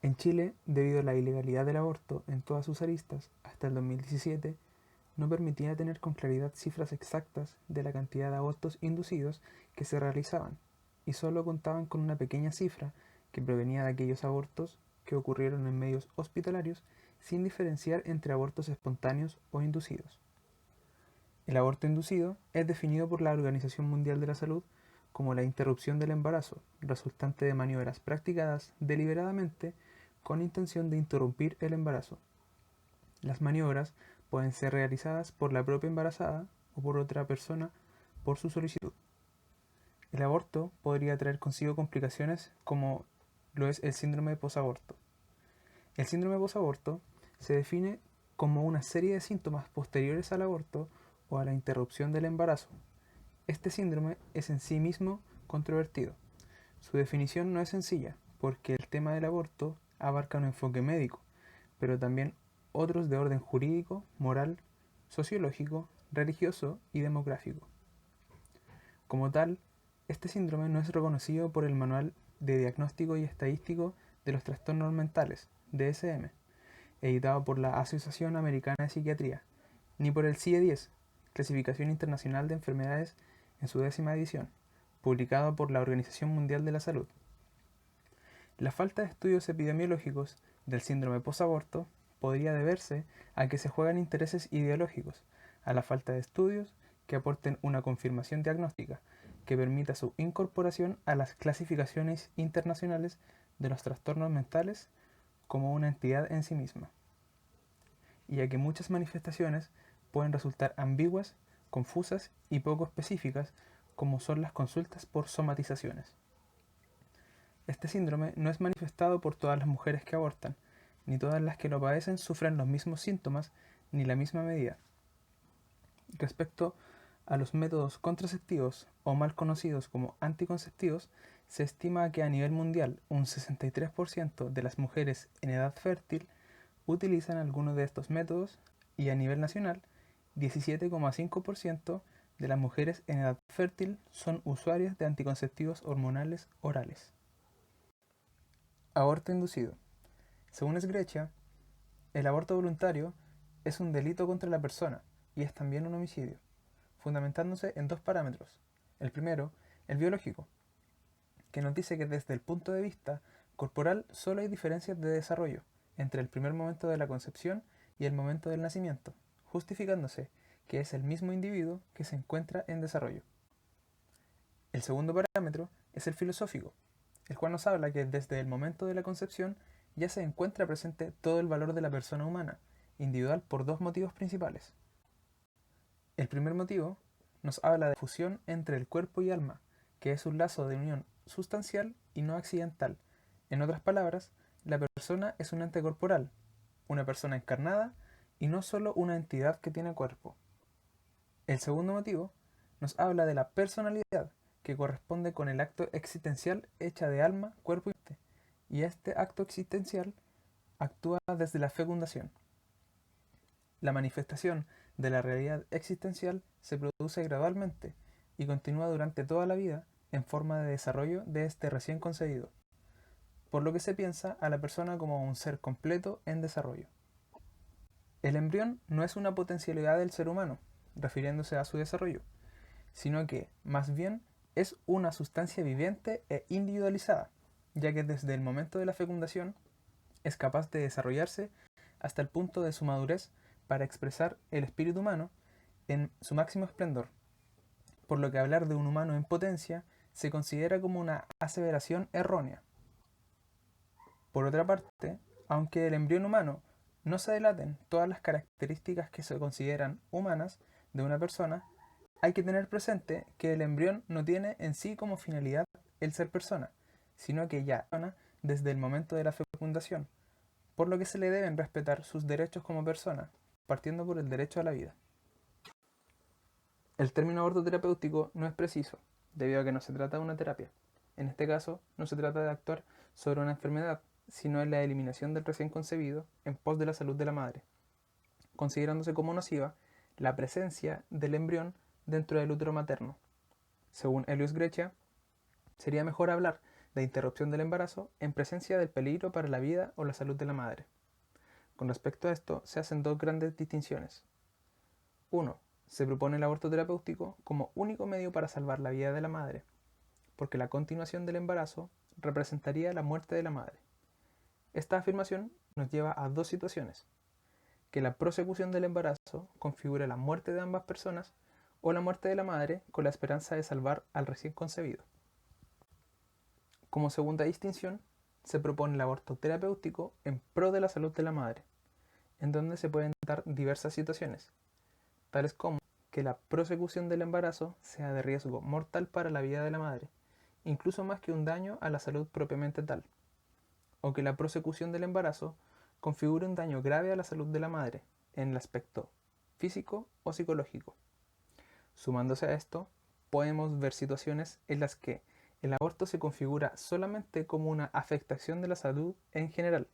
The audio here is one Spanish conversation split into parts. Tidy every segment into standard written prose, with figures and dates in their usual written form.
En Chile, debido a la ilegalidad del aborto en todas sus aristas, hasta el 2017 no permitía tener con claridad cifras exactas de la cantidad de abortos inducidos que se realizaban, y solo contaban con una pequeña cifra que provenía de aquellos abortos que ocurrieron en medios hospitalarios sin diferenciar entre abortos espontáneos o inducidos. El aborto inducido es definido por la Organización Mundial de la Salud como la interrupción del embarazo, resultante de maniobras practicadas deliberadamente con intención de interrumpir el embarazo. Las maniobras pueden ser realizadas por la propia embarazada o por otra persona por su solicitud. El aborto podría traer consigo complicaciones como lo es el síndrome posaborto. El síndrome posaborto se define como una serie de síntomas posteriores al aborto o a la interrupción del embarazo. Este síndrome es en sí mismo controvertido. Su definición no es sencilla, porque el tema del aborto abarca un enfoque médico, pero también otros de orden jurídico, moral, sociológico, religioso y demográfico. Como tal, este síndrome no es reconocido por el Manual de Diagnóstico y Estadístico de los Trastornos Mentales, DSM, editado por la Asociación Americana de Psiquiatría, ni por el CIE-10, Clasificación Internacional de Enfermedades, en su 10ª edición, publicado por la Organización Mundial de la Salud. La falta de estudios epidemiológicos del síndrome posaborto podría deberse a que se juegan intereses ideológicos, a la falta de estudios que aporten una confirmación diagnóstica que permita su incorporación a las clasificaciones internacionales de los trastornos mentales como una entidad en sí misma, y a que muchas manifestaciones pueden resultar ambiguas, confusas y poco específicas, como son las consultas por somatizaciones. Este síndrome no es manifestado por todas las mujeres que abortan, ni todas las que lo padecen sufren los mismos síntomas ni la misma medida. Respecto a los métodos contraceptivos o mal conocidos como anticonceptivos, se estima que a nivel mundial un 63% de las mujeres en edad fértil utilizan alguno de estos métodos y a nivel nacional 17,5% de las mujeres en edad fértil son usuarias de anticonceptivos hormonales orales. Aborto inducido. Según Sgrecia, el aborto voluntario es un delito contra la persona y es también un homicidio, fundamentándose en dos parámetros. El primero, el biológico, que nos dice que desde el punto de vista corporal solo hay diferencias de desarrollo entre el primer momento de la concepción y el momento del nacimiento, justificándose que es el mismo individuo que se encuentra en desarrollo. El segundo parámetro es el filosófico, el cual nos habla que desde el momento de la concepción ya se encuentra presente todo el valor de la persona humana, individual por dos motivos principales. El primer motivo nos habla de fusión entre el cuerpo y alma, que es un lazo de unión sustancial y no accidental. En otras palabras, la persona es un ente corporal, una persona encarnada y no solo una entidad que tiene cuerpo. El segundo motivo nos habla de la personalidad, que corresponde con el acto existencial hecha de alma, cuerpo y mente, y este acto existencial actúa desde la fecundación. La manifestación de la realidad existencial se produce gradualmente y continúa durante toda la vida en forma de desarrollo de este recién concebido, por lo que se piensa a la persona como un ser completo en desarrollo. El embrión no es una potencialidad del ser humano, refiriéndose a su desarrollo, sino que, más bien, es una sustancia viviente e individualizada, ya que desde el momento de la fecundación es capaz de desarrollarse hasta el punto de su madurez para expresar el espíritu humano en su máximo esplendor, por lo que hablar de un humano en potencia se considera como una aseveración errónea. Por otra parte, aunque del embrión humano no se delaten todas las características que se consideran humanas de una persona, hay que tener presente que el embrión no tiene en sí como finalidad el ser persona, sino que ya desde el momento de la fecundación, por lo que se le deben respetar sus derechos como persona, partiendo por el derecho a la vida. El término aborto terapéutico no es preciso, debido a que no se trata de una terapia. En este caso, no se trata de actuar sobre una enfermedad, sino en la eliminación del recién concebido en pos de la salud de la madre, considerándose como nociva la presencia del embrión dentro del útero materno. Según Helios Grecia, sería mejor hablar de interrupción del embarazo en presencia del peligro para la vida o la salud de la madre. Con respecto a esto, se hacen dos grandes distinciones. 1. Se propone el aborto terapéutico como único medio para salvar la vida de la madre, porque la continuación del embarazo representaría la muerte de la madre. Esta afirmación nos lleva a dos situaciones: que la prosecución del embarazo configura la muerte de ambas personas o la muerte de la madre con la esperanza de salvar al recién concebido. Como segunda distinción, se propone el aborto terapéutico en pro de la salud de la madre, en donde se pueden dar diversas situaciones, tales como que la prosecución del embarazo sea de riesgo mortal para la vida de la madre, incluso más que un daño a la salud propiamente tal, o que la prosecución del embarazo configure un daño grave a la salud de la madre, en el aspecto físico o psicológico. Sumándose a esto, podemos ver situaciones en las que el aborto se configura solamente como una afectación de la salud en general,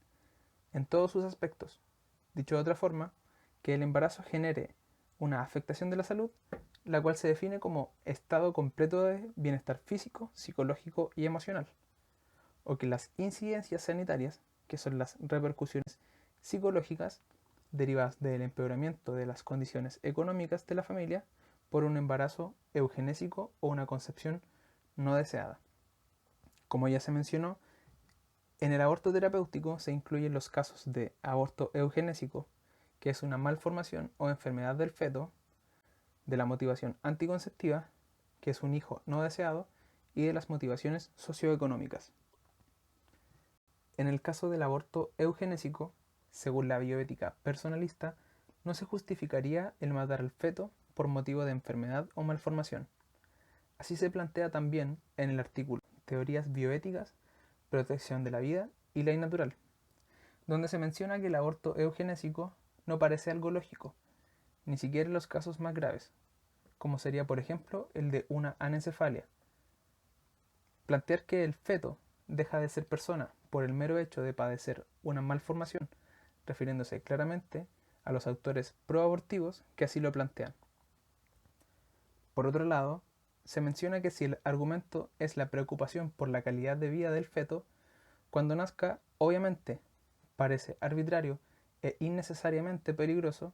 en todos sus aspectos. Dicho de otra forma, que el embarazo genere una afectación de la salud, la cual se define como estado completo de bienestar físico, psicológico y emocional, o que las incidencias sanitarias, que son las repercusiones psicológicas derivadas del empeoramiento de las condiciones económicas de la familia por un embarazo eugenésico o una concepción no deseada. Como ya se mencionó, en el aborto terapéutico se incluyen los casos de aborto eugenésico, que es una malformación o enfermedad del feto, de la motivación anticonceptiva, que es un hijo no deseado, y de las motivaciones socioeconómicas. En el caso del aborto eugenésico, según la bioética personalista, no se justificaría el matar al feto por motivo de enfermedad o malformación. Así se plantea también en el artículo Teorías bioéticas, protección de la vida y ley natural, donde se menciona que el aborto eugenésico no parece algo lógico, ni siquiera en los casos más graves, como sería por ejemplo el de una anencefalia. Plantear que el feto deja de ser persona por el mero hecho de padecer una malformación, refiriéndose claramente a los autores proabortivos que así lo plantean. Por otro lado, se menciona que si el argumento es la preocupación por la calidad de vida del feto, cuando nazca, obviamente, parece arbitrario e innecesariamente peligroso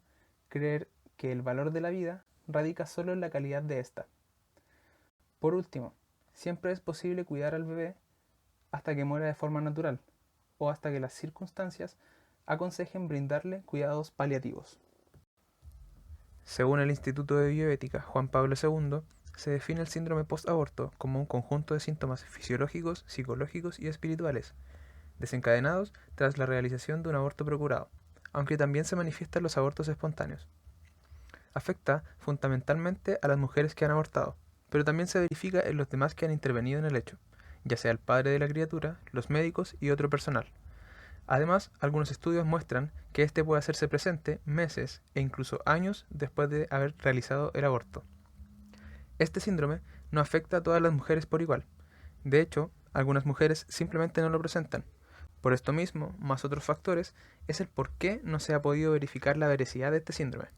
creer que el valor de la vida radica solo en la calidad de ésta. Por último, siempre es posible cuidar al bebé hasta que muera de forma natural o hasta que las circunstancias aconsejen brindarle cuidados paliativos. Según el Instituto de Bioética Juan Pablo II, se define el síndrome post-aborto como un conjunto de síntomas fisiológicos, psicológicos y espirituales, desencadenados tras la realización de un aborto procurado, aunque también se manifiestan los abortos espontáneos. Afecta fundamentalmente a las mujeres que han abortado, pero también se verifica en los demás que han intervenido en el hecho, ya sea el padre de la criatura, los médicos y otro personal. Además, algunos estudios muestran que este puede hacerse presente meses e incluso años después de haber realizado el aborto. Este síndrome no afecta a todas las mujeres por igual. De hecho, algunas mujeres simplemente no lo presentan. Por esto mismo, más otros factores, es el por qué no se ha podido verificar la veracidad de este síndrome.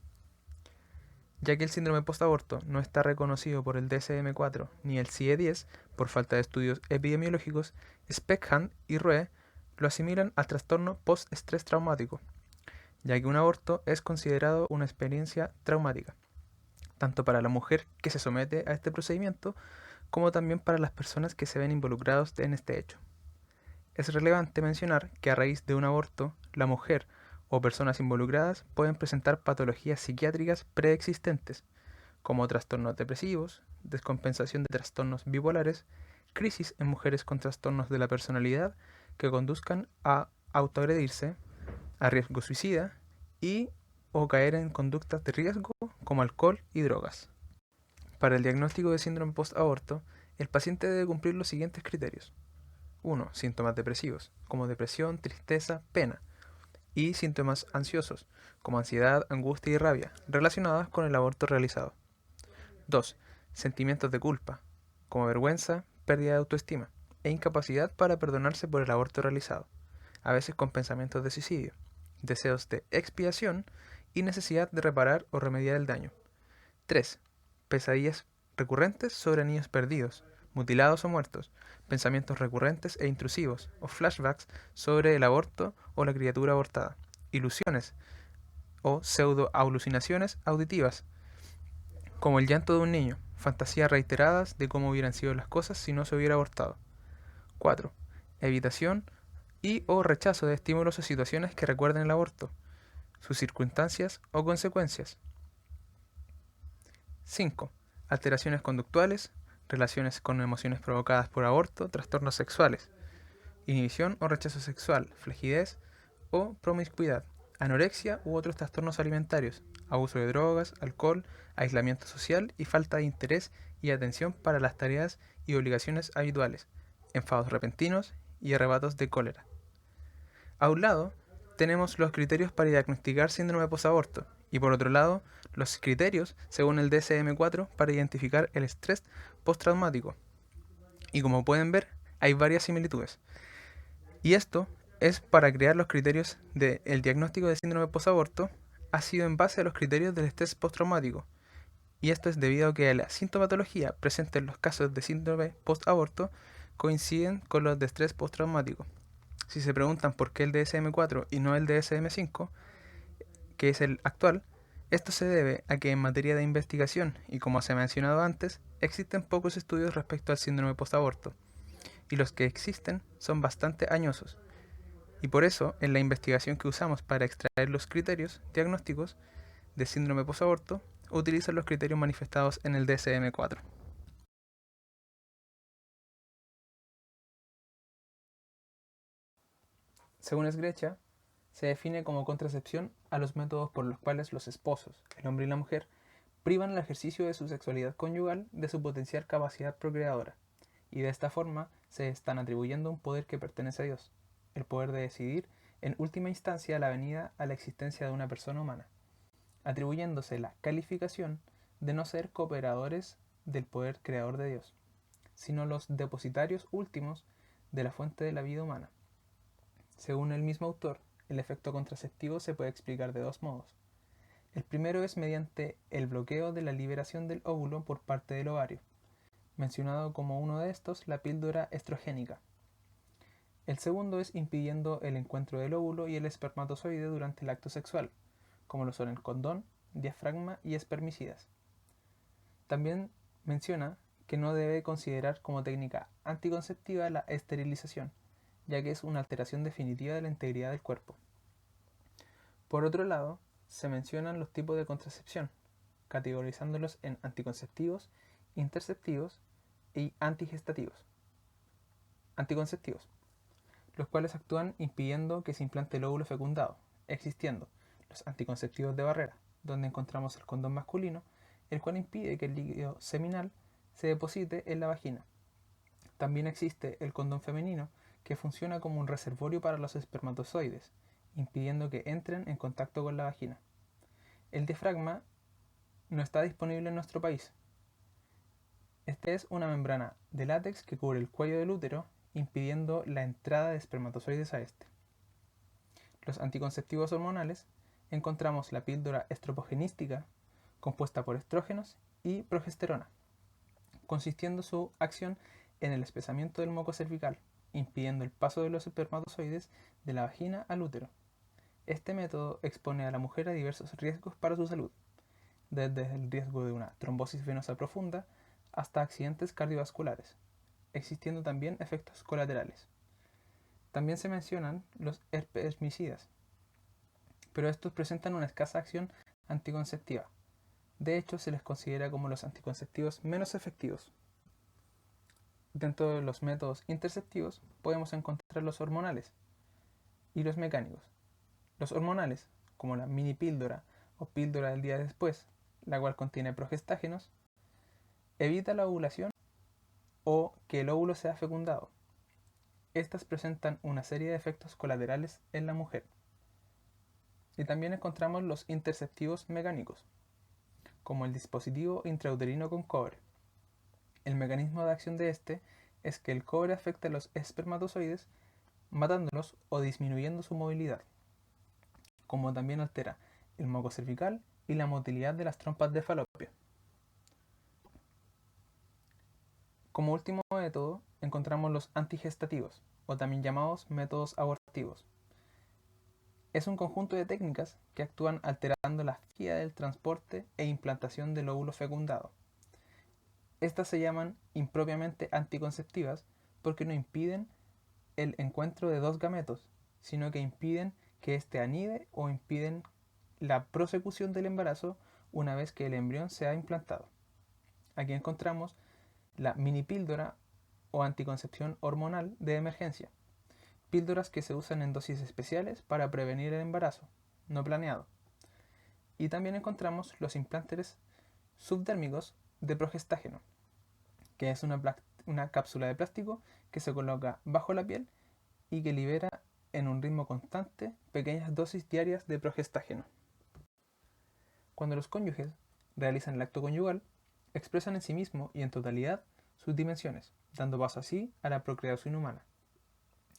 Ya que el síndrome postaborto no está reconocido por el DSM-4 ni el CIE-10 por falta de estudios epidemiológicos, Speckhand y Rue lo asimilan al trastorno post-estrés traumático, ya que un aborto es considerado una experiencia traumática, tanto para la mujer que se somete a este procedimiento como también para las personas que se ven involucrados en este hecho. Es relevante mencionar que a raíz de un aborto, la mujer o personas involucradas pueden presentar patologías psiquiátricas preexistentes, como trastornos depresivos, descompensación de trastornos bipolares, crisis en mujeres con trastornos de la personalidad que conduzcan a autoagredirse, a riesgo suicida y o caer en conductas de riesgo como alcohol y drogas. Para el diagnóstico de síndrome post-aborto, el paciente debe cumplir los siguientes criterios. 1. Síntomas depresivos, como depresión, tristeza, pena, y síntomas ansiosos, como ansiedad, angustia y rabia, relacionadas con el aborto realizado. 2. Sentimientos de culpa, como vergüenza, pérdida de autoestima, e incapacidad para perdonarse por el aborto realizado, a veces con pensamientos de suicidio, deseos de expiación y necesidad de reparar o remediar el daño. 3. Pesadillas recurrentes sobre niños perdidos, mutilados o muertos, pensamientos recurrentes e intrusivos, o flashbacks sobre el aborto o la criatura abortada, ilusiones o pseudo-alucinaciones auditivas, como el llanto de un niño, fantasías reiteradas de cómo hubieran sido las cosas si no se hubiera abortado. 4. Evitación y o rechazo de estímulos o situaciones que recuerden el aborto, sus circunstancias o consecuencias. 5. Alteraciones conductuales, relaciones con emociones provocadas por aborto, trastornos sexuales, inhibición o rechazo sexual, flacidez o promiscuidad, anorexia u otros trastornos alimentarios, abuso de drogas, alcohol, aislamiento social y falta de interés y atención para las tareas y obligaciones habituales, enfados repentinos y arrebatos de cólera. A un lado, tenemos los criterios para diagnosticar síndrome posaborto y por otro lado, los criterios según el DSM-4 para identificar el estrés postraumático. Y como pueden ver, hay varias similitudes. Y esto es para crear los criterios del diagnóstico de síndrome posaborto ha sido en base a los criterios del estrés postraumático. Y esto es debido a que la sintomatología presente en los casos de síndrome postaborto coinciden con los de estrés postraumático. Si se preguntan por qué el DSM-4 y no el DSM-5, que es el actual, esto se debe a que en materia de investigación, y como se ha mencionado antes, existen pocos estudios respecto al síndrome postaborto, y los que existen son bastante añosos. Y por eso, en la investigación que usamos para extraer los criterios diagnósticos de síndrome postaborto, utilizan los criterios manifestados en el DSM-4. Según Sgrecia, se define como contracepción a los métodos por los cuales los esposos, el hombre y la mujer, privan el ejercicio de su sexualidad conyugal de su potencial capacidad procreadora, y de esta forma se están atribuyendo un poder que pertenece a Dios, el poder de decidir en última instancia la venida a la existencia de una persona humana, atribuyéndose la calificación de no ser cooperadores del poder creador de Dios, sino los depositarios últimos de la fuente de la vida humana. Según el mismo autor, el efecto contraceptivo se puede explicar de dos modos. El primero es mediante el bloqueo de la liberación del óvulo por parte del ovario, mencionado como uno de estos la píldora estrogénica. El segundo es impidiendo el encuentro del óvulo y el espermatozoide durante el acto sexual, como lo son el condón, diafragma y espermicidas. También menciona que no debe considerar como técnica anticonceptiva la esterilización, ya que es una alteración definitiva de la integridad del cuerpo. Por otro lado, se mencionan los tipos de contracepción, categorizándolos en anticonceptivos, interceptivos y antigestativos. Anticonceptivos, los cuales actúan impidiendo que se implante el óvulo fecundado, existiendo los anticonceptivos de barrera, donde encontramos el condón masculino, el cual impide que el líquido seminal se deposite en la vagina. También existe el condón femenino, que funciona como un reservorio para los espermatozoides, impidiendo que entren en contacto con la vagina. El diafragma no está disponible en nuestro país. Este es una membrana de látex que cubre el cuello del útero, impidiendo la entrada de espermatozoides a este. Los anticonceptivos hormonales encontramos la píldora estrogenística, compuesta por estrógenos y progesterona, consistiendo su acción en el espesamiento del moco cervical, impidiendo el paso de los espermatozoides de la vagina al útero. Este método expone a la mujer a diversos riesgos para su salud, desde el riesgo de una trombosis venosa profunda hasta accidentes cardiovasculares, existiendo también efectos colaterales. También se mencionan los espermicidas, pero estos presentan una escasa acción anticonceptiva. De hecho, se les considera como los anticonceptivos menos efectivos. Dentro de los métodos interceptivos podemos encontrar los hormonales y los mecánicos. Los hormonales, como la mini píldora o píldora del día después, la cual contiene progestágenos, evita la ovulación o que el óvulo sea fecundado. Estas presentan una serie de efectos colaterales en la mujer. Y también encontramos los interceptivos mecánicos, como el dispositivo intrauterino con cobre. El mecanismo de acción de este es que el cobre afecta a los espermatozoides, matándolos o disminuyendo su movilidad, como también altera el moco cervical y la motilidad de las trompas de falopio. Como último método, encontramos los antigestativos, o también llamados métodos abortivos. Es un conjunto de técnicas que actúan alterando la vía del transporte e implantación del óvulo fecundado. Estas se llaman impropiamente anticonceptivas porque no impiden el encuentro de dos gametos, sino que impiden que éste anide o impiden la prosecución del embarazo una vez que el embrión se ha implantado. Aquí encontramos la mini píldora o anticoncepción hormonal de emergencia, píldoras que se usan en dosis especiales para prevenir el embarazo no planeado. Y también encontramos los implantes subdérmicos de progestágeno, que es una cápsula de plástico que se coloca bajo la piel y que libera en un ritmo constante pequeñas dosis diarias de progestágeno. Cuando los cónyuges realizan el acto conyugal, expresan en sí mismo y en totalidad sus dimensiones, dando paso así a la procreación humana,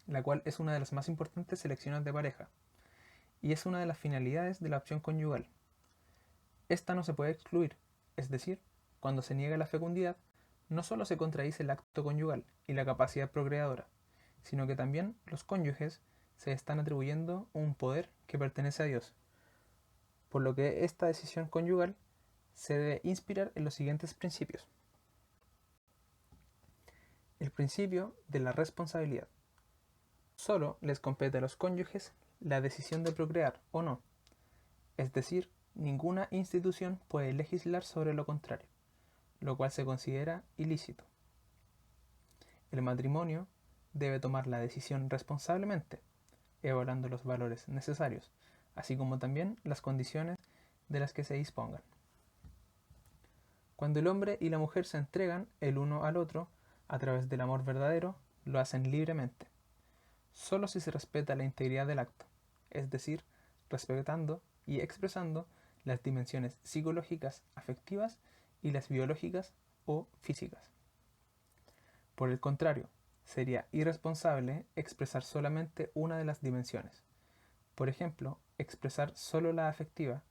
la cual es una de las más importantes selecciones de pareja, y es una de las finalidades de la opción conyugal. Esta no se puede excluir, es decir, cuando se niega la fecundidad, no solo se contradice el acto conyugal y la capacidad procreadora, sino que también los cónyuges se están atribuyendo un poder que pertenece a Dios, por lo que esta decisión conyugal se debe inspirar en los siguientes principios. El principio de la responsabilidad. Solo les compete a los cónyuges la decisión de procrear o no, es decir, ninguna institución puede legislar sobre lo contrario, lo cual se considera ilícito. El matrimonio debe tomar la decisión responsablemente, evaluando los valores necesarios, así como también las condiciones de las que se dispongan. Cuando el hombre y la mujer se entregan el uno al otro a través del amor verdadero, lo hacen libremente, solo si se respeta la integridad del acto, es decir, respetando y expresando las dimensiones psicológicas, afectivas y las biológicas o físicas. Por el contrario, sería irresponsable expresar solamente una de las dimensiones. Por ejemplo, expresar solo la afectiva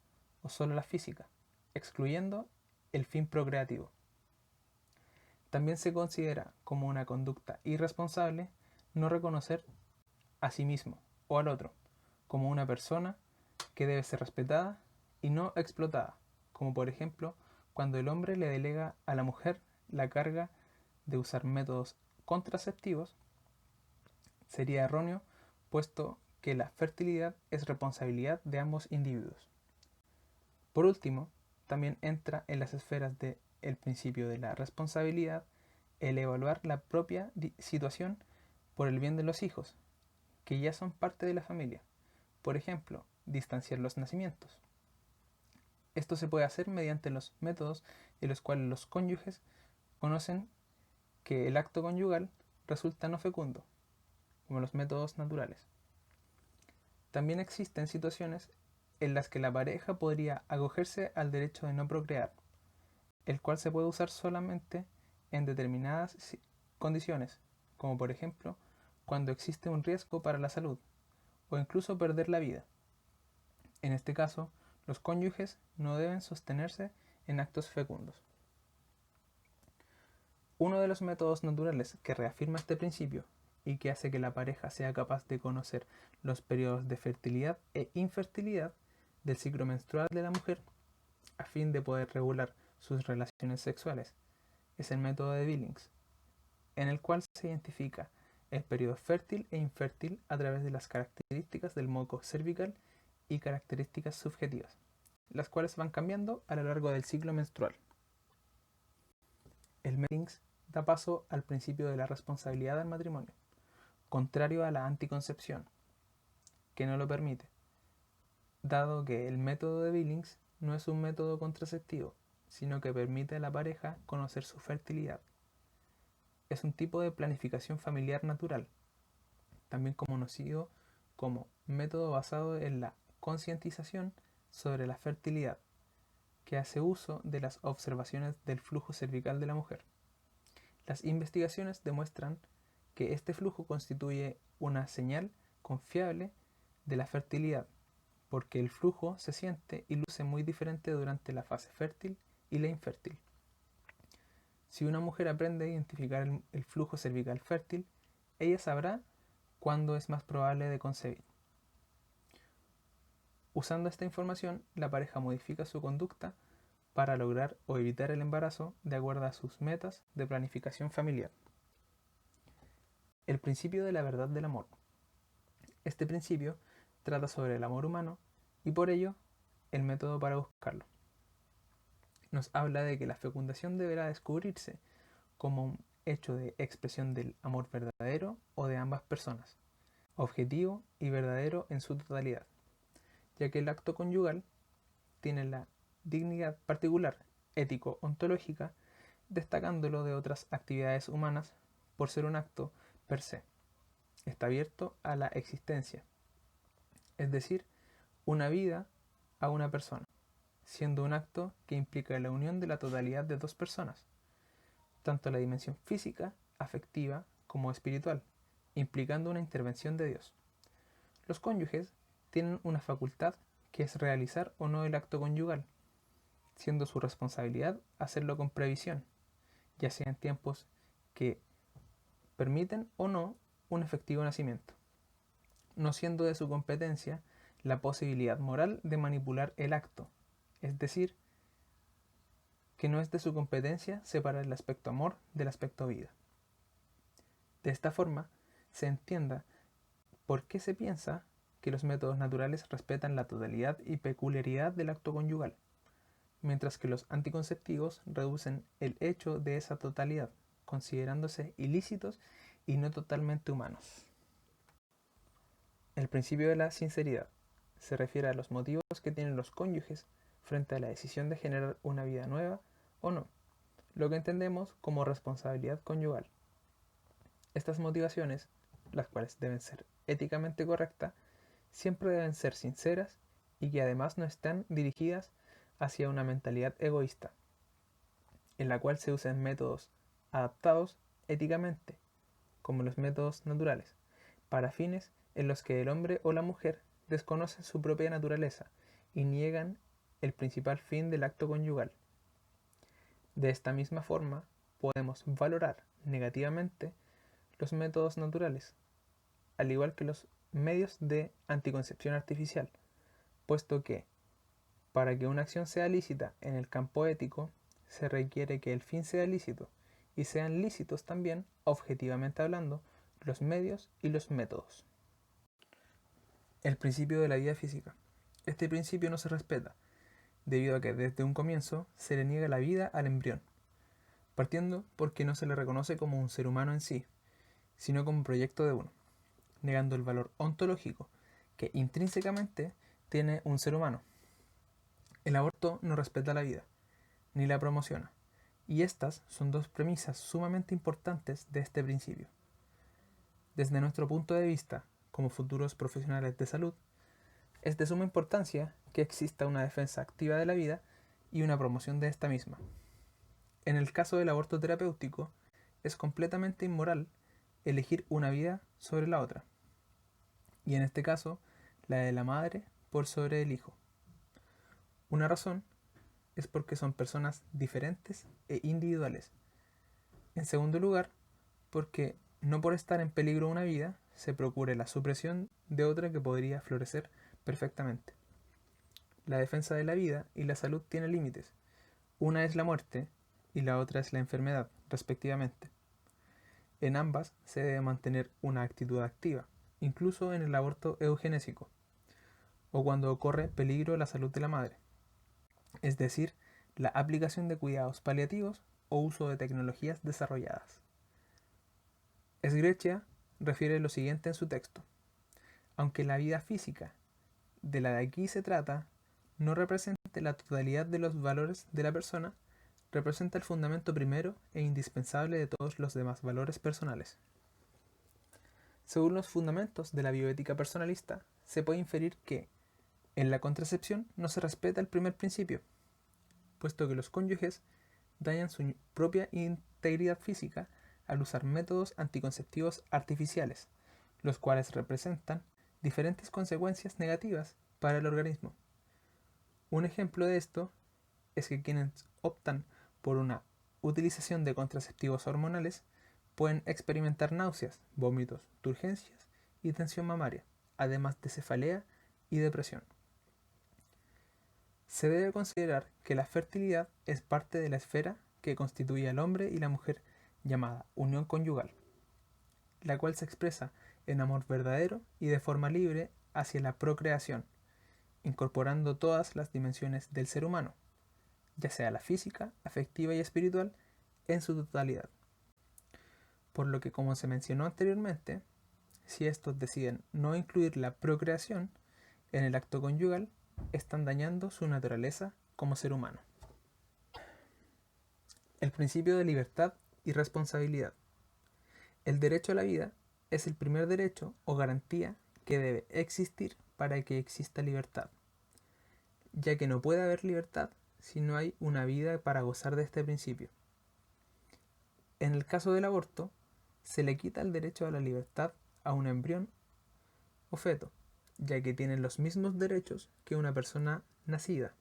o solo la física, excluyendo el fin procreativo. También se considera como una conducta irresponsable no reconocer a sí mismo o al otro como una persona que debe ser respetada y no explotada, como por ejemplo cuando el hombre le delega a la mujer la carga de usar métodos contraceptivos. Sería erróneo, puesto que la fertilidad es responsabilidad de ambos individuos. Por último, también entra en las esferas del principio de la responsabilidad el evaluar la propia situación por el bien de los hijos, que ya son parte de la familia. Por ejemplo, distanciar los nacimientos. Esto se puede hacer mediante los métodos en los cuales los cónyuges conocen que el acto conyugal resulta no fecundo, como los métodos naturales. También existen situaciones en las que la pareja podría acogerse al derecho de no procrear, el cual se puede usar solamente en determinadas condiciones, como por ejemplo cuando existe un riesgo para la salud o incluso perder la vida. En este caso, los cónyuges no deben sostenerse en actos fecundos. Uno de los métodos naturales que reafirma este principio y que hace que la pareja sea capaz de conocer los periodos de fertilidad e infertilidad del ciclo menstrual de la mujer a fin de poder regular sus relaciones sexuales es el método de Billings, en el cual se identifica el periodo fértil e infértil a través de las características del moco cervical y características subjetivas, las cuales van cambiando a lo largo del ciclo menstrual. El Billings da paso al principio de la responsabilidad del matrimonio, contrario a la anticoncepción, que no lo permite, dado que el método de Billings no es un método contraceptivo, sino que permite a la pareja conocer su fertilidad. Es un tipo de planificación familiar natural, también conocido como método basado en la concientización sobre la fertilidad, que hace uso de las observaciones del flujo cervical de la mujer. Las investigaciones demuestran que este flujo constituye una señal confiable de la fertilidad, porque el flujo se siente y luce muy diferente durante la fase fértil y la infértil. Si una mujer aprende a identificar el flujo cervical fértil, ella sabrá cuándo es más probable de concebir. Usando esta información, la pareja modifica su conducta para lograr o evitar el embarazo de acuerdo a sus metas de planificación familiar. El principio de la verdad del amor. Este principio trata sobre el amor humano y por ello el método para buscarlo. Nos habla de que la fecundación deberá descubrirse como un hecho de expresión del amor verdadero o de ambas personas, objetivo y verdadero en su totalidad, ya que el acto conyugal tiene la dignidad particular ético-ontológica, destacándolo de otras actividades humanas por ser un acto per se. Está abierto a la existencia, es decir, una vida a una persona, siendo un acto que implica la unión de la totalidad de dos personas, tanto la dimensión física, afectiva como espiritual, implicando una intervención de Dios. Los cónyuges tienen una facultad que es realizar o no el acto conyugal, siendo su responsabilidad hacerlo con previsión, ya sea en tiempos que permiten o no un efectivo nacimiento, no siendo de su competencia la posibilidad moral de manipular el acto, es decir, que no es de su competencia separar el aspecto amor del aspecto vida. De esta forma, se entienda por qué se piensa que los métodos naturales respetan la totalidad y peculiaridad del acto conyugal, mientras que los anticonceptivos reducen el hecho de esa totalidad, considerándose ilícitos y no totalmente humanos. El principio de la sinceridad se refiere a los motivos que tienen los cónyuges frente a la decisión de generar una vida nueva o no, lo que entendemos como responsabilidad conyugal. Estas motivaciones, las cuales deben ser éticamente correctas, siempre deben ser sinceras y que además no estén dirigidas hacia una mentalidad egoísta, en la cual se usan métodos adaptados éticamente, como los métodos naturales, para fines en los que el hombre o la mujer desconocen su propia naturaleza y niegan el principal fin del acto conyugal. De esta misma forma, podemos valorar negativamente los métodos naturales, al igual que los medios de anticoncepción artificial, puesto que, para que una acción sea lícita en el campo ético, se requiere que el fin sea lícito y sean lícitos también, objetivamente hablando, los medios y los métodos. El principio de la vida física. Este principio no se respeta, debido a que desde un comienzo se le niega la vida al embrión, partiendo porque no se le reconoce como un ser humano en sí, sino como proyecto de uno, negando el valor ontológico que intrínsecamente tiene un ser humano. El aborto no respeta la vida, ni la promociona, y estas son dos premisas sumamente importantes de este principio. Desde nuestro punto de vista, como futuros profesionales de salud, es de suma importancia que exista una defensa activa de la vida y una promoción de esta misma. En el caso del aborto terapéutico, es completamente inmoral elegir una vida sobre la otra, y en este caso, la de la madre por sobre el hijo. Una razón es porque son personas diferentes e individuales. En segundo lugar, porque no por estar en peligro una vida, se procure la supresión de otra que podría florecer perfectamente. La defensa de la vida y la salud tiene límites. Una es la muerte y la otra es la enfermedad, respectivamente. En ambas se debe mantener una actitud activa, incluso en el aborto eugenésico, o cuando ocurre peligro a la salud de la madre, es decir, la aplicación de cuidados paliativos o uso de tecnologías desarrolladas. Sgrechia refiere lo siguiente en su texto: aunque la vida física de la de aquí se trata no represente la totalidad de los valores de la persona, representa el fundamento primero e indispensable de todos los demás valores personales. Según los fundamentos de la bioética personalista, se puede inferir que, en la contracepción, no se respeta el primer principio, puesto que los cónyuges dañan su propia integridad física al usar métodos anticonceptivos artificiales, los cuales representan diferentes consecuencias negativas para el organismo. Un ejemplo de esto es que quienes optan por una utilización de contraceptivos hormonales pueden experimentar náuseas, vómitos, turgencias y tensión mamaria, además de cefalea y depresión. Se debe considerar que la fertilidad es parte de la esfera que constituye al hombre y la mujer llamada unión conyugal, la cual se expresa en amor verdadero y de forma libre hacia la procreación, incorporando todas las dimensiones del ser humano, ya sea la física, afectiva y espiritual, en su totalidad. Por lo que, como se mencionó anteriormente, si estos deciden no incluir la procreación en el acto conyugal, están dañando su naturaleza como ser humano. El principio de libertad y responsabilidad. El derecho a la vida es el primer derecho o garantía que debe existir para que exista libertad, ya que no puede haber libertad si no hay una vida para gozar de este principio. En el caso del aborto, se le quita el derecho a la libertad a un embrión o feto, ya que tienen los mismos derechos que una persona nacida,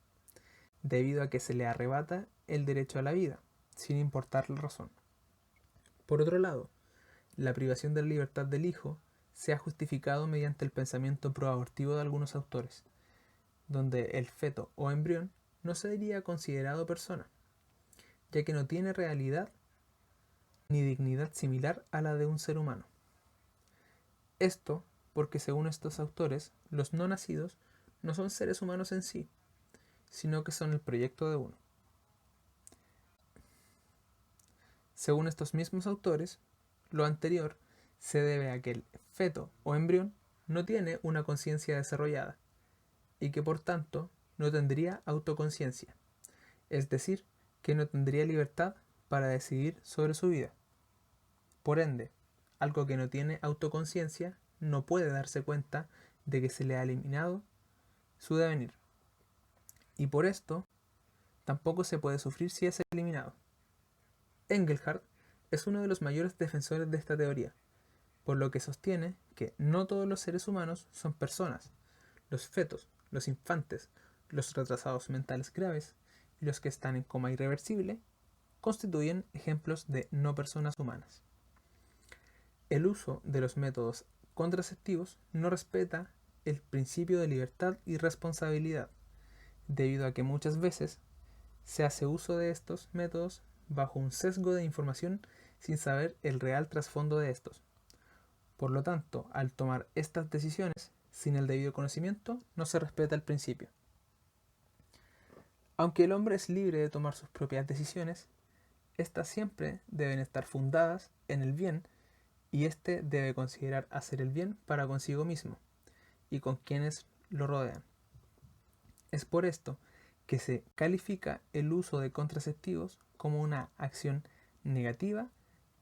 debido a que se le arrebata el derecho a la vida, sin importar la razón. Por otro lado, la privación de la libertad del hijo se ha justificado mediante el pensamiento proabortivo de algunos autores, donde el feto o embrión no sería considerado persona, ya que no tiene realidad ni dignidad similar a la de un ser humano. Esto porque según estos autores, los no nacidos no son seres humanos en sí, sino que son el proyecto de uno. Según estos mismos autores, lo anterior se debe a que el feto o embrión no tiene una conciencia desarrollada y que por tanto no tendría autoconciencia, es decir, que no tendría libertad para decidir sobre su vida. Por ende, algo que no tiene autoconciencia no puede darse cuenta de que se le ha eliminado su devenir. Y por esto, tampoco se puede sufrir si es eliminado. Engelhardt es uno de los mayores defensores de esta teoría, por lo que sostiene que no todos los seres humanos son personas. Los fetos, los infantes, los retrasados mentales graves y los que están en coma irreversible constituyen ejemplos de no personas humanas. El uso de los métodos contraceptivos no respeta el principio de libertad y responsabilidad, debido a que muchas veces se hace uso de estos métodos bajo un sesgo de información sin saber el real trasfondo de estos. Por lo tanto, al tomar estas decisiones sin el debido conocimiento, no se respeta el principio. Aunque el hombre es libre de tomar sus propias decisiones, estas siempre deben estar fundadas en el bien y éste debe considerar hacer el bien para consigo mismo y con quienes lo rodean. Es por esto que se califica el uso de contraceptivos como una acción negativa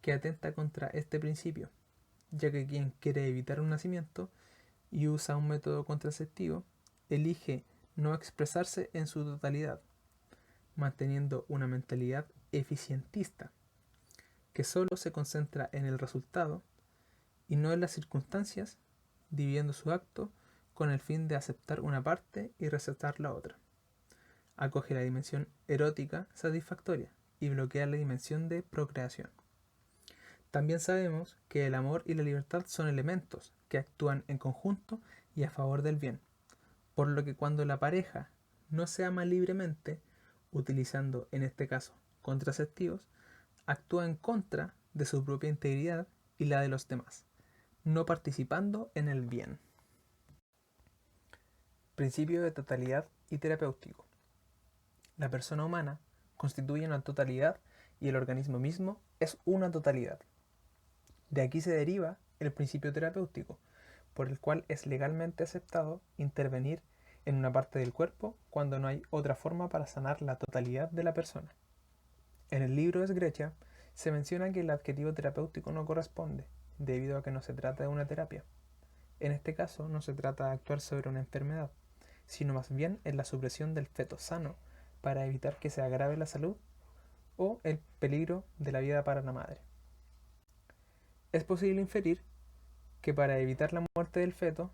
que atenta contra este principio, ya que quien quiere evitar un nacimiento y usa un método contraceptivo elige no expresarse en su totalidad, manteniendo una mentalidad eficientista que solo se concentra en el resultado y no en las circunstancias, dividiendo su acto con el fin de aceptar una parte y rechazar la otra. Acoge la dimensión erótica satisfactoria y bloquea la dimensión de procreación. También sabemos que el amor y la libertad son elementos que actúan en conjunto y a favor del bien, por lo que cuando la pareja no se ama libremente, utilizando en este caso contraceptivos, actúa en contra de su propia integridad y la de los demás, no participando en el bien. Principio de totalidad y terapéutico. La persona humana constituye una totalidad y el organismo mismo es una totalidad. De aquí se deriva el principio terapéutico, por el cual es legalmente aceptado intervenir en una parte del cuerpo cuando no hay otra forma para sanar la totalidad de la persona. En el libro Esgrecia se menciona que el adjetivo terapéutico no corresponde, debido a que no se trata de una terapia. En este caso no se trata de actuar sobre una enfermedad, sino más bien en la supresión del feto sano para evitar que se agrave la salud o el peligro de la vida para la madre. Es posible inferir que para evitar la muerte del feto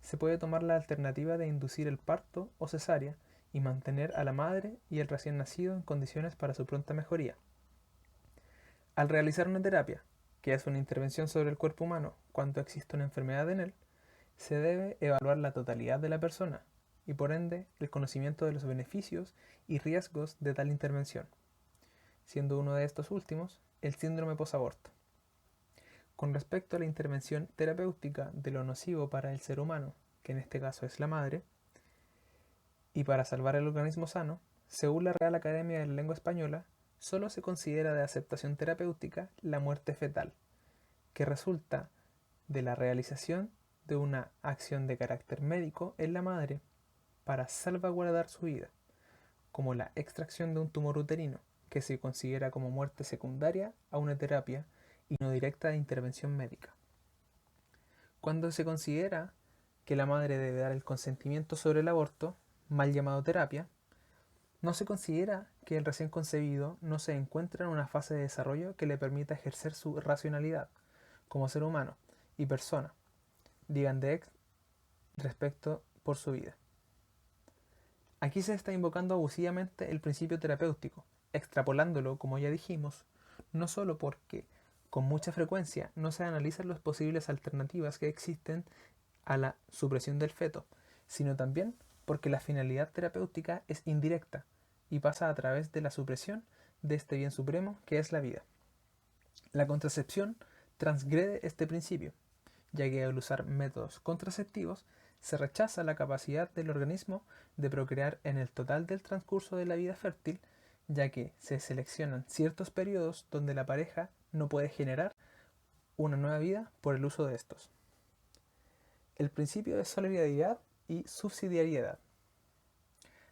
se puede tomar la alternativa de inducir el parto o cesárea y mantener a la madre y el recién nacido en condiciones para su pronta mejoría. Al realizar una terapia, que es una intervención sobre el cuerpo humano cuando existe una enfermedad en él, se debe evaluar la totalidad de la persona y por ende el conocimiento de los beneficios y riesgos de tal intervención, siendo uno de estos últimos el síndrome posaborto. Con respecto a la intervención terapéutica de lo nocivo para el ser humano, que en este caso es la madre, y para salvar el organismo sano, según la Real Academia de la Lengua Española, solo se considera de aceptación terapéutica la muerte fetal, que resulta de la realización de una acción de carácter médico en la madre para salvaguardar su vida, como la extracción de un tumor uterino, que se considera como muerte secundaria a una terapia y no directa de intervención médica. Cuando se considera que la madre debe dar el consentimiento sobre el aborto, mal llamado terapia, no se considera que el recién concebido no se encuentra en una fase de desarrollo que le permita ejercer su racionalidad como ser humano y persona, digan de ex respecto por su vida. Aquí se está invocando abusivamente el principio terapéutico, extrapolándolo, como ya dijimos, no solo porque con mucha frecuencia no se analizan las posibles alternativas que existen a la supresión del feto, sino también porque la finalidad terapéutica es indirecta y pasa a través de la supresión de este bien supremo que es la vida. La contracepción transgrede este principio, ya que al usar métodos contraceptivos se rechaza la capacidad del organismo de procrear en el total del transcurso de la vida fértil, ya que se seleccionan ciertos periodos donde la pareja no puede generar una nueva vida por el uso de estos. El principio de solidaridad y subsidiariedad.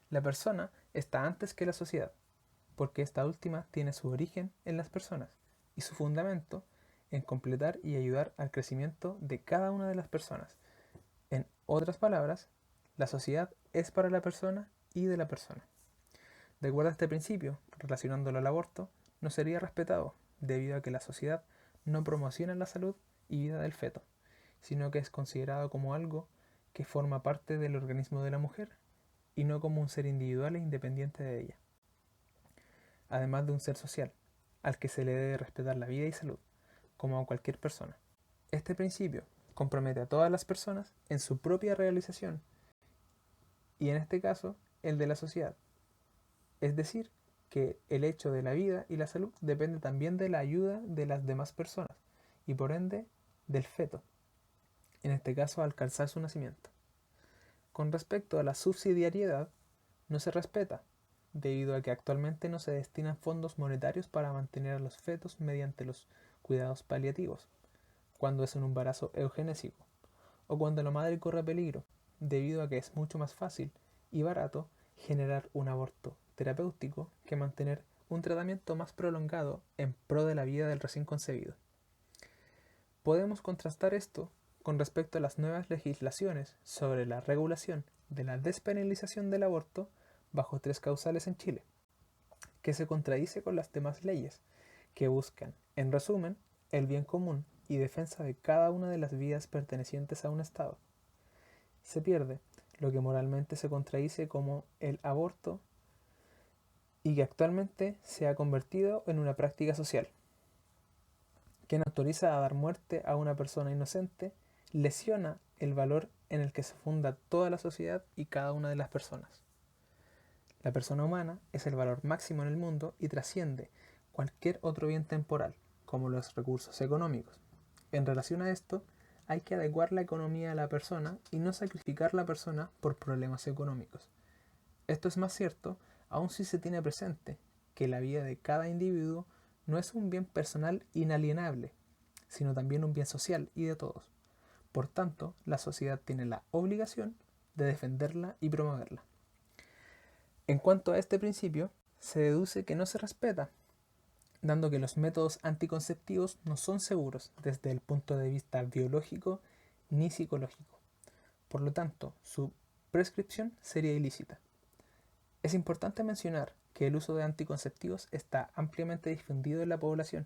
La persona está antes que la sociedad, porque esta última tiene su origen en las personas y su fundamento en completar y ayudar al crecimiento de cada una de las personas. En otras palabras, la sociedad es para la persona y de la persona. De acuerdo a este principio, relacionándolo al aborto, no sería respetado debido a que la sociedad no promociona la salud y vida del feto, sino que es considerado como algo que forma parte del organismo de la mujer y no como un ser individual e independiente de ella, además de un ser social, al que se le debe respetar la vida y salud, como a cualquier persona. Este principio compromete a todas las personas en su propia realización y en este caso el de la sociedad. Es decir, que el hecho de la vida y la salud depende también de la ayuda de las demás personas y por ende del feto, en este caso al calzar su nacimiento. Con respecto a la subsidiariedad, no se respeta, debido a que actualmente no se destinan fondos monetarios para mantener a los fetos mediante los cuidados paliativos, cuando es un embarazo eugenésico, o cuando la madre corre peligro, debido a que es mucho más fácil y barato generar un aborto terapéutico que mantener un tratamiento más prolongado en pro de la vida del recién concebido. Podemos contrastar esto con respecto a las nuevas legislaciones sobre la regulación de la despenalización del aborto bajo 3 causales en Chile, que se contradice con las demás leyes, que buscan, en resumen, el bien común y defensa de cada una de las vidas pertenecientes a un Estado. Se pierde lo que moralmente se contradice como el aborto y que actualmente se ha convertido en una práctica social. Quien autoriza a dar muerte a una persona inocente lesiona el valor en el que se funda toda la sociedad y cada una de las personas. La persona humana es el valor máximo en el mundo y trasciende cualquier otro bien temporal, como los recursos económicos. En relación a esto, hay que adecuar la economía a la persona y no sacrificar la persona por problemas económicos. Esto es más cierto aun si se tiene presente que la vida de cada individuo no es un bien personal inalienable, sino también un bien social y de todos. Por tanto, la sociedad tiene la obligación de defenderla y promoverla. En cuanto a este principio, se deduce que no se respeta, dando que los métodos anticonceptivos no son seguros desde el punto de vista biológico ni psicológico. Por lo tanto, su prescripción sería ilícita. Es importante mencionar que el uso de anticonceptivos está ampliamente difundido en la población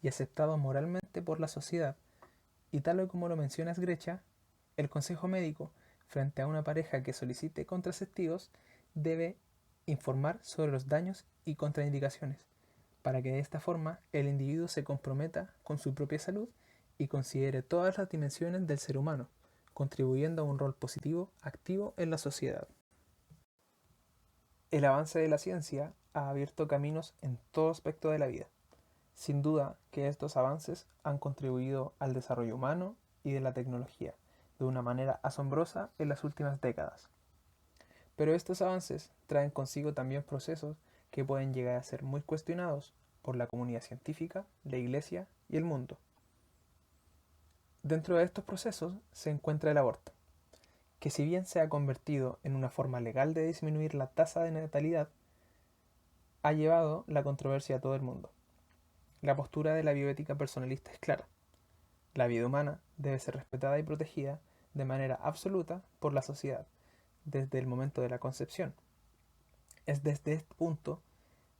y aceptado moralmente por la sociedad, y tal como lo menciona Grecha, el consejo médico, frente a una pareja que solicite contraceptivos, debe informar sobre los daños y contraindicaciones, para que de esta forma el individuo se comprometa con su propia salud y considere todas las dimensiones del ser humano, contribuyendo a un rol positivo, activo en la sociedad. El avance de la ciencia ha abierto caminos en todo aspecto de la vida. Sin duda que estos avances han contribuido al desarrollo humano y de la tecnología de una manera asombrosa en las últimas décadas. Pero estos avances traen consigo también procesos que pueden llegar a ser muy cuestionados por la comunidad científica, la Iglesia y el mundo. Dentro de estos procesos se encuentra el aborto, que si bien se ha convertido en una forma legal de disminuir la tasa de natalidad, ha llevado la controversia a todo el mundo. La postura de la bioética personalista es clara. La vida humana debe ser respetada y protegida de manera absoluta por la sociedad, desde el momento de la concepción. Es desde este punto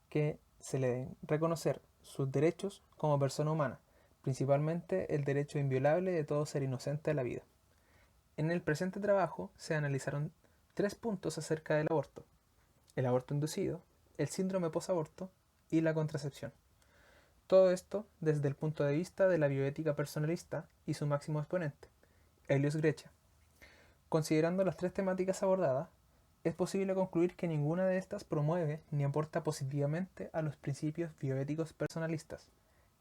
que se le deben reconocer sus derechos como persona humana, principalmente el derecho inviolable de todo ser inocente a la vida. En el presente trabajo se analizaron 3 puntos acerca del aborto: el aborto inducido, el síndrome posaborto y la contracepción. Todo esto desde el punto de vista de la bioética personalista y su máximo exponente, Helios Grecia. Considerando las 3 temáticas abordadas, es posible concluir que ninguna de estas promueve ni aporta positivamente a los principios bioéticos personalistas.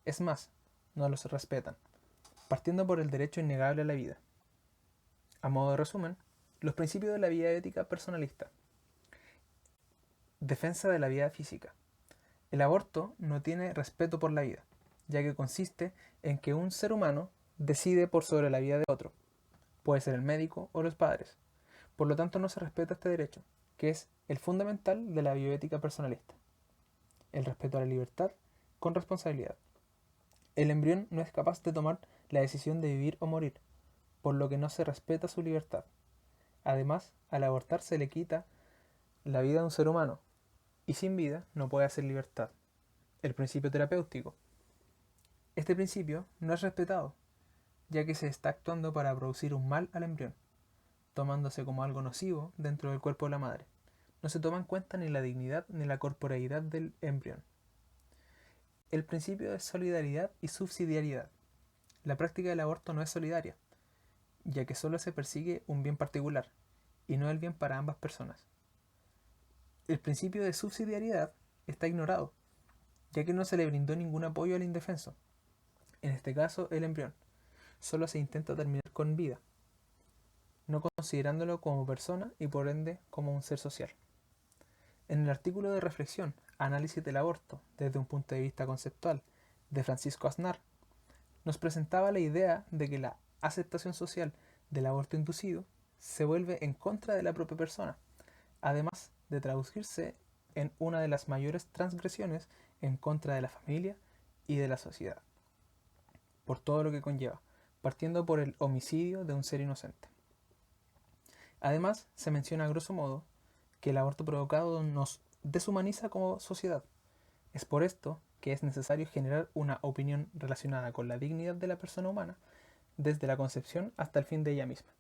Es más, no los respetan, partiendo por el derecho innegable a la vida. A modo de resumen, los principios de la bioética personalista. Defensa de la vida física. El aborto no tiene respeto por la vida, ya que consiste en que un ser humano decide por sobre la vida de otro. Puede ser el médico o los padres. Por lo tanto, no se respeta este derecho, que es el fundamental de la bioética personalista. El respeto a la libertad con responsabilidad. El embrión no es capaz de tomar la decisión de vivir o morir, por lo que no se respeta su libertad. Además, al abortar se le quita la vida de un ser humano, y sin vida no puede hacer libertad. El principio terapéutico. Este principio no es respetado, ya que se está actuando para producir un mal al embrión, tomándose como algo nocivo dentro del cuerpo de la madre. No se toma en cuenta ni la dignidad ni la corporeidad del embrión. El principio de solidaridad y subsidiariedad. La práctica del aborto no es solidaria, ya que solo se persigue un bien particular, y no el bien para ambas personas. El principio de subsidiariedad está ignorado, ya que no se le brindó ningún apoyo al indefenso, en este caso el embrión. Solo se intenta terminar con vida, no considerándolo como persona y por ende como un ser social. En el artículo de reflexión, Análisis del aborto desde un punto de vista conceptual, de Francisco Aznar, nos presentaba la idea de que la aceptación social del aborto inducido se vuelve en contra de la propia persona, además de traducirse en una de las mayores transgresiones en contra de la familia y de la sociedad, por todo lo que conlleva, partiendo por el homicidio de un ser inocente. Además, se menciona a grosso modo que el aborto provocado nos deshumaniza como sociedad. Es por esto que es necesario generar una opinión relacionada con la dignidad de la persona humana desde la concepción hasta el fin de ella misma.